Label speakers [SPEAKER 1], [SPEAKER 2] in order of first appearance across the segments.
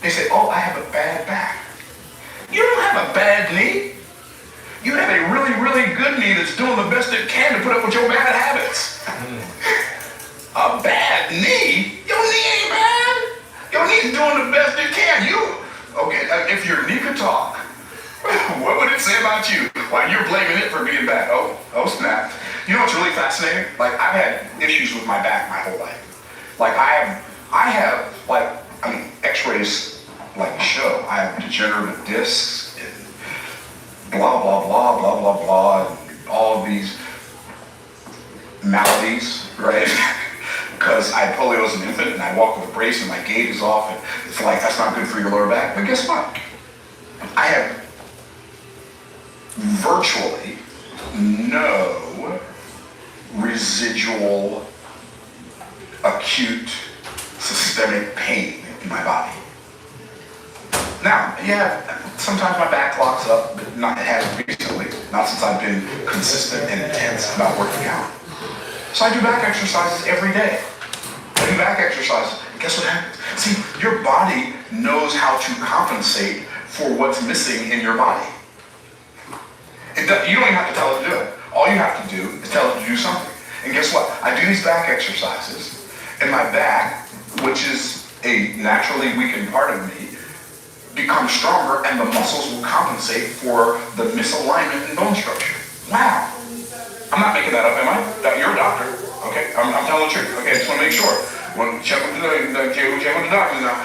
[SPEAKER 1] They say, oh, I have a bad back. You don't have a bad knee. You have a really, really good knee that's doing the best it can to put up with your bad habits. A bad knee? Your knee ain't bad. Your knee's doing the best it can. Okay, if your knee could talk, what would it say about you? Why, you're blaming it for being bad. Oh snap. You know what's really fascinating? Like, I've had issues with my back my whole life. Like, I have x-rays like show. I have degenerative discs and blah, blah, blah, blah, blah, blah, and all of these maladies, right? Because I had polio as an infant and I walk with a brace and my gait is off and it's like, that's not good for your lower back. But guess what? I have virtually no residual acute systemic pain in my body. Now, yeah, sometimes my back locks up, but it hasn't recently, not since I've been consistent and intense about working out. So I do back exercises every day. I do back exercises, and guess what happens? See, your body knows how to compensate for what's missing in your body. You don't even have to tell it to do it. All you have to do is tell it to do something. And guess what? I do these back exercises, and my back, which is a naturally weakened part of me, becomes stronger, and the muscles will compensate for the misalignment in bone structure. Wow. I'm not making that up, am I? You're a doctor, okay? I'm telling the truth, okay? I just want to make sure. Check with the doctor now.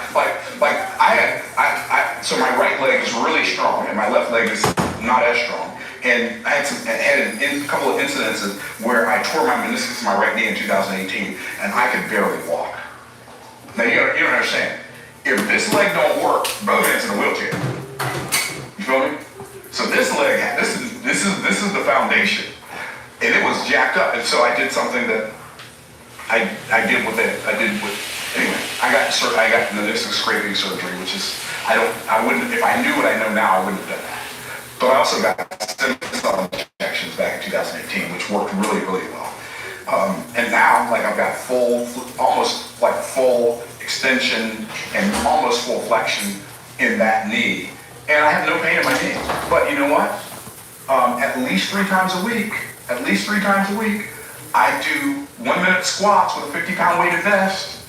[SPEAKER 1] So my right leg is really strong, and my left leg is not as strong. And I had a couple of incidences where I tore my meniscus in my right knee in 2018, and I could barely walk. Now you don't understand. If this leg don't work, brother man's in a wheelchair. You feel me? So this leg, this is the foundation, and it was jacked up. And so I did something that I did with it. Anyway. I got meniscus scraping surgery, which is I wouldn't, if I knew what I know now, I wouldn't have done that. But I also got stem cell injections back in 2018, which worked really, really well. And now, like, I've got almost like full extension and almost full flexion in that knee. And I have no pain in my knee. But you know what? At least three times a week, I do 1 minute squats with a 50-pound weighted vest.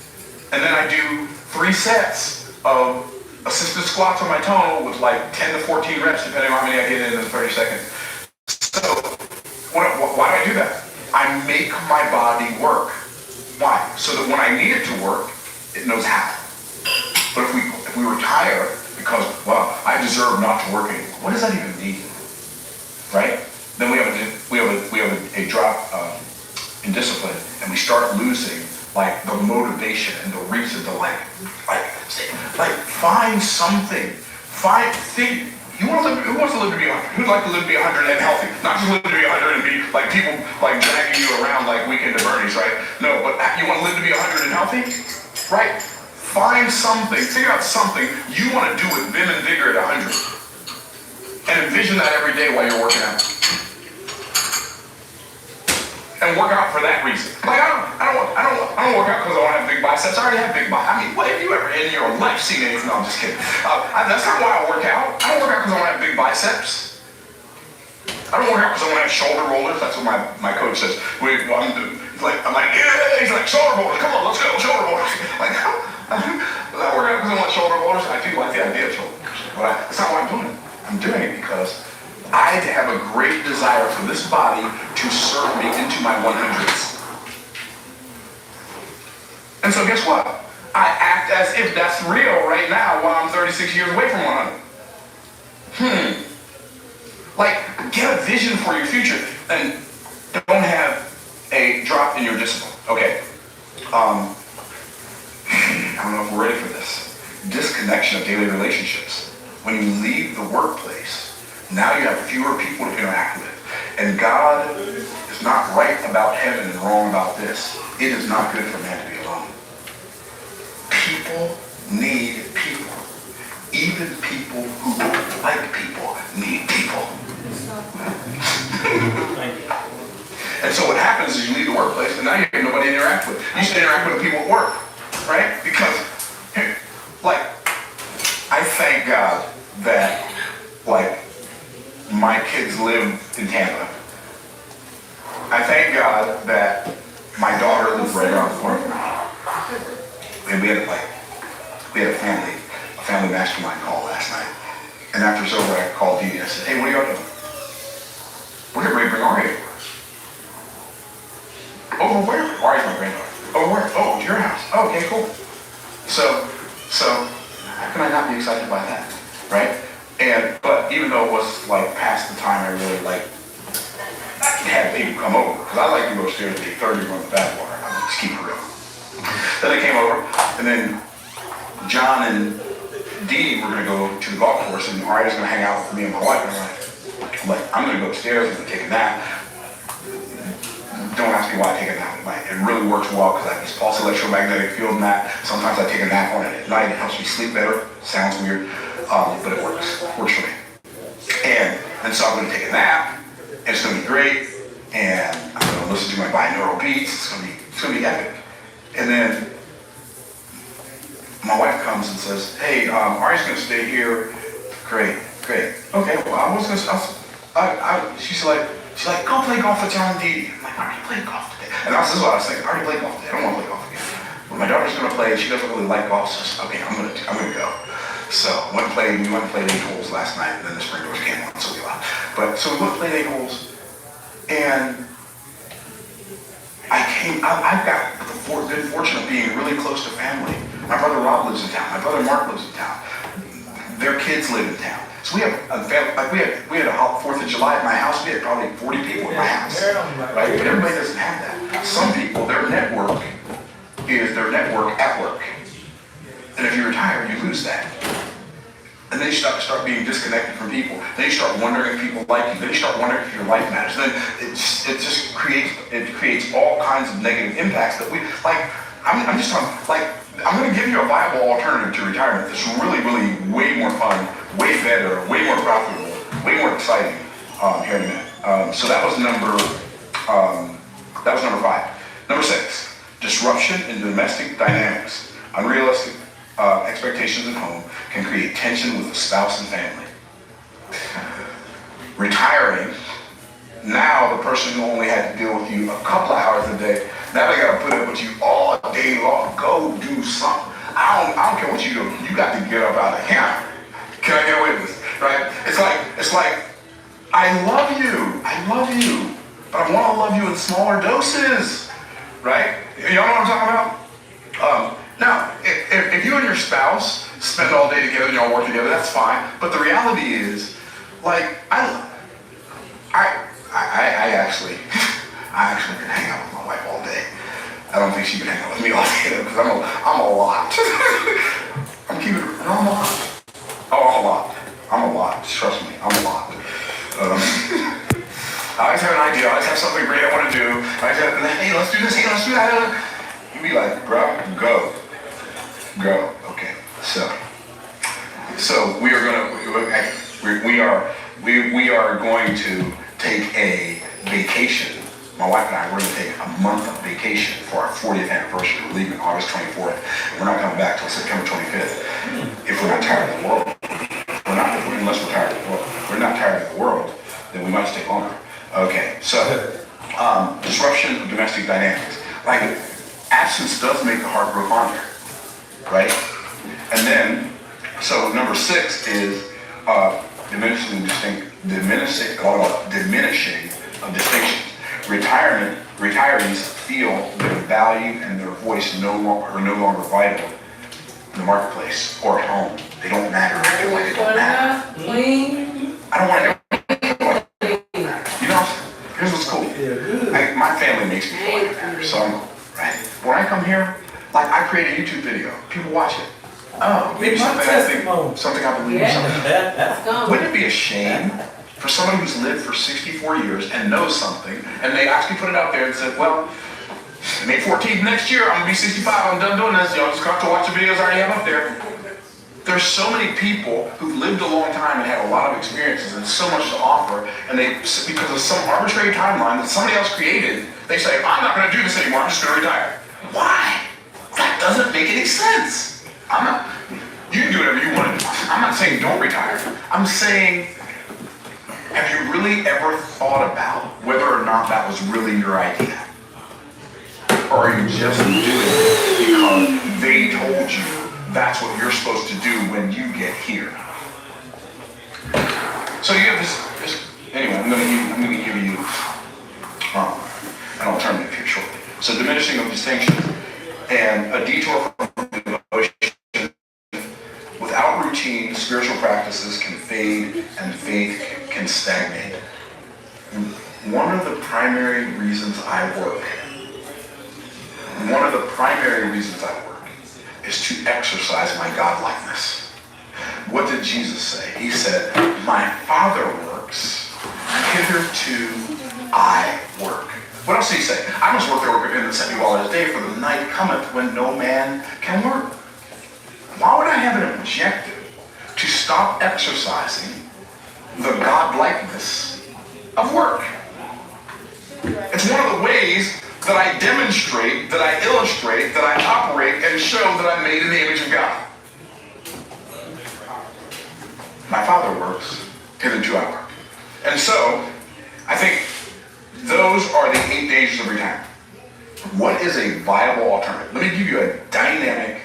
[SPEAKER 1] And then I do 3 sets of assisted squats on my tonal with like 10 to 14 reps, depending on how many I get in 30 seconds. So, why do I do that? I make my body work. Why? So that when I need it to work, it knows how. But if we retire because, well, I deserve not to work anymore, what does that even mean? Right? Then we have a drop in discipline, and we start losing like the motivation and the reason to like find something. Who wants to live to be 100? Who'd like to live to be 100 and healthy? Not just live to be 100 and be like people like dragging you around like Weekend at Bernie's, right? No, but you want to live to be 100 and healthy, right? Find something, figure out something you want to do with vim and vigor at 100, and envision that every day while you're working out. And work out for that reason. Like I don't work out because I want to have big biceps. I already have big biceps. I mean, what have you ever in your life seen anything? No, I'm just kidding. That's not why I work out. I don't work out because I want to have big biceps. I don't work out because I want to have shoulder rollers. That's what my coach says. I'm like, yeah. He's like, shoulder rollers. Come on, let's go, shoulder rollers. Like, I work out because I want shoulder rollers. I do like the idea of shoulder rollers, but that's not what I'm doing. I'm doing it because I have a great desire for this body to serve me into my 100s. And so guess what? I act as if that's real right now while I'm 36 years away from 100. Like, get a vision for your future and don't have a drop in your discipline. Okay. I don't know if we're ready for this. Disconnection of daily relationships. When you leave the workplace, now you have fewer people to interact with. And God is not right about heaven and wrong about this. It is not good for man to be alone. People need people. Even people who don't like people need people. And so what happens is you leave the workplace and now you have nobody to interact with. You should interact with the people at work, right? Because, like, kids lived in Tampa. I thank God that my daughter lives right around the corner from me. And we had a family mastermind call last night. And after it's over, I called Dee and I said, hey, what are y'all doing? We're getting ready to bring Ari over. Over where? Ari's my granddaughter. Oh, where? Oh, to your house. Oh, okay, cool. So, how can I not be excited by that, right? But even though it was like past the time I really like had people come over, because I like to go upstairs at 8:30 run the bathwater. I mean, just keep it real. Then they came over, and then John and Dee were going to go to the golf course, and Ari was going to hang out with me and my wife. And I'm going to go upstairs and take a nap. Don't ask me why I take a nap at night. It really works well because I have this pulse electromagnetic field nap. Sometimes I take a nap on it at night. It helps me sleep better. Sounds weird, but it works. Works for me. And so I'm going to take a nap. And it's going to be great. And I'm going to listen to my binaural beats. It's going to be epic. And then my wife comes and says, hey, Ari's going to stay here. Great. Okay, well, I was going to, she's like, go play golf with John and Dee. I'm like, I already played golf today. And this is what I was thinking, I already played golf today. I don't want to play golf again. But my daughter's going to play. She doesn't really like golf, so I said, okay, I'm going to go. So we went and played 8 holes last night, and then the spring doors came on, so we left. But so we went and played 8 holes, and I've got the good fortune of being really close to family. My brother Rob lives in town. My brother Mark lives in town. Their kids live in town. So we have a family, like we had a 4th of July at my house. We had probably 40 people at my house, right? But everybody doesn't have that. Some people, their network is their network at work. And if you retire, you lose that. And then you start being disconnected from people. Then you start wondering if people like you. Then you start wondering if your life matters. Then it just creates all kinds of negative impacts that we like. I'm just talking like I'm going to give you a viable alternative to retirement that's really way more fun, way better, way more profitable, way more exciting here in a minute. So that was number 5. Number 6, disruption in domestic dynamics. Unrealistic expectations at home can create tension with the spouse and family. Retiring, now the person who only had to deal with you a couple of hours a day, now they got to put up with you all day long. Go do something. I don't care what you do. You got to get up out of here. Can I get away with this? Right? It's like, I love you, but I want to love you in smaller doses. Right? Y'all know what I'm talking about? Now, if you and your spouse spend all day together and y'all work together, that's fine. But the reality is, like, I actually can hang out with my wife all day. I don't think she can hang out with me all day because I'm a lot. I'm keeping it. I'm a lot. Oh, I'm a lot. Trust me, I'm a lot. I always have an idea. I always have something great I want to do. I always have, hey, let's do this. Hey, let's do that. You be like, bro, go. Okay. So we are going to take a vacation. My wife and I, we're going to take a month of vacation for our 40th anniversary. We're leaving August 24th. We're not coming back till September 25th. If we're not tired of the world, unless we're tired of the world. If we're not tired of the world, then we might stay longer. Okay, so disruption of domestic dynamics. Like, absence does make the heart grow fonder, right? And then, so number 6 is diminishing of distinctions. Retirees feel their value and their voice are no longer vital in the marketplace or at home. They don't matter. They feel like they don't matter. I don't want to. You know, here's what's cool. My family makes me feel like I matter. So right when I come here, like I create a YouTube video, people watch it. Oh, maybe something I believe in. Something. Wouldn't it be a shame for somebody who's lived for 64 years and knows something, and they actually put it out there and said, well, May 14th next year, I'm gonna be 65, I'm done doing this, y'all just have to watch the videos I already have up there. There's so many people who've lived a long time and had a lot of experiences and so much to offer, and they, because of some arbitrary timeline that somebody else created, they say, I'm not gonna do this anymore, I'm just gonna retire. Why? That doesn't make any sense. You can do whatever you want to do. I'm not saying don't retire. I'm saying Have you really ever thought about whether or not that was really your idea? Or are you just doing it because they told you that's what you're supposed to do when you get here? So you have this anyway, I'm going to give you an alternative here shortly. So diminishing of distinction and a detour from devotion. Without routine, spiritual practices can fade and faith can stagnate. One of the primary reasons I work is to exercise my godlikeness. What did Jesus say? He said, my Father works, hitherto I work. What else did he say? I must work the work of him that sent me while it is day, for the night cometh when no man can work. Why would I have an objective to stop exercising the godlikeness of work? It's one of the ways that I demonstrate, that I illustrate, that I operate and show that I'm made in the image of God. My Father works, hitherto I work. And so, I think those are the 8 dangers of retirement. What is a viable alternative? Let me give you a dynamic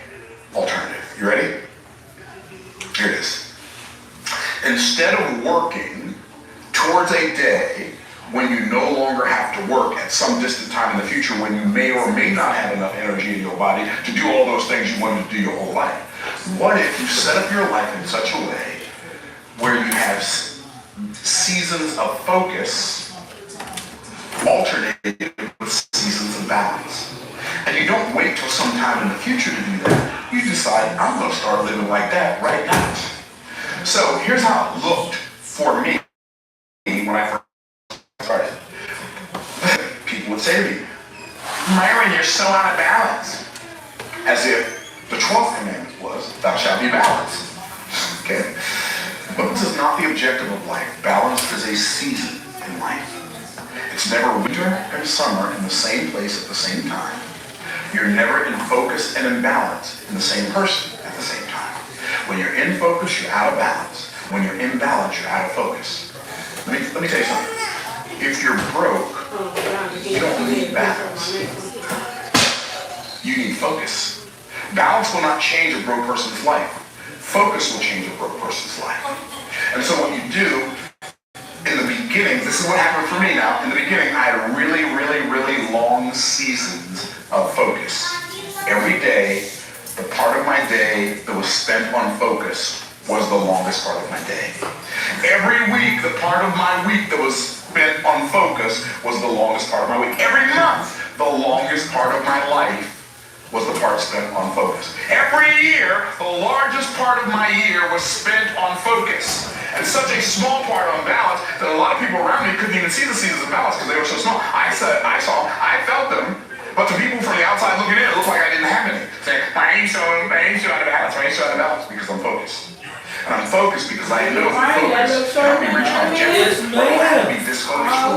[SPEAKER 1] alternative. You ready? Here it is. Instead of working towards a day when you no longer have to work at some distant time in the future when you may or may not have enough energy in your body to do all those things you wanted to do your whole life, what if you set up your life in such a way where you have seasons of focus alternated with seasons of balance? And you don't wait till some time in the future to do that. You decide, I'm going to start living like that right now. So here's how it looked for me when I first started. People would say to me, Myron, you're so out of balance. As if the 12th commandment was, thou shalt be balanced. Okay? But this is not the objective of life. Balance is a season in life. It's never winter and summer in the same place at the same time. You're never in focus and in balance in the same person at the same time. When you're in focus, you're out of balance. When you're in balance, you're out of focus. Let me tell you something. If you're broke, you don't need balance. You need focus. Balance will not change a broke person's life. Focus will change a broke person's life. And so what you do, in the beginning, this is what happened for me now. In the beginning, I had really, really, really long seasons of focus. Every day, the part of my day that was spent on focus was the longest part of my day. Every week, the part of my week that was spent on focus was the longest part of my week. Every month, the longest part of my life was the part spent on focus. Every year, the largest part of my year was spent on focus. And such a small part on balance that a lot of people around me couldn't even see the seasons of balance because they were so small. I felt them, but to people from the outside looking in, it looked like I didn't have any. Saying, I ain't so out of balance, because I'm focused. And I'm focused because I know that focus can help me reach my objectives. But I don't have to be this focused.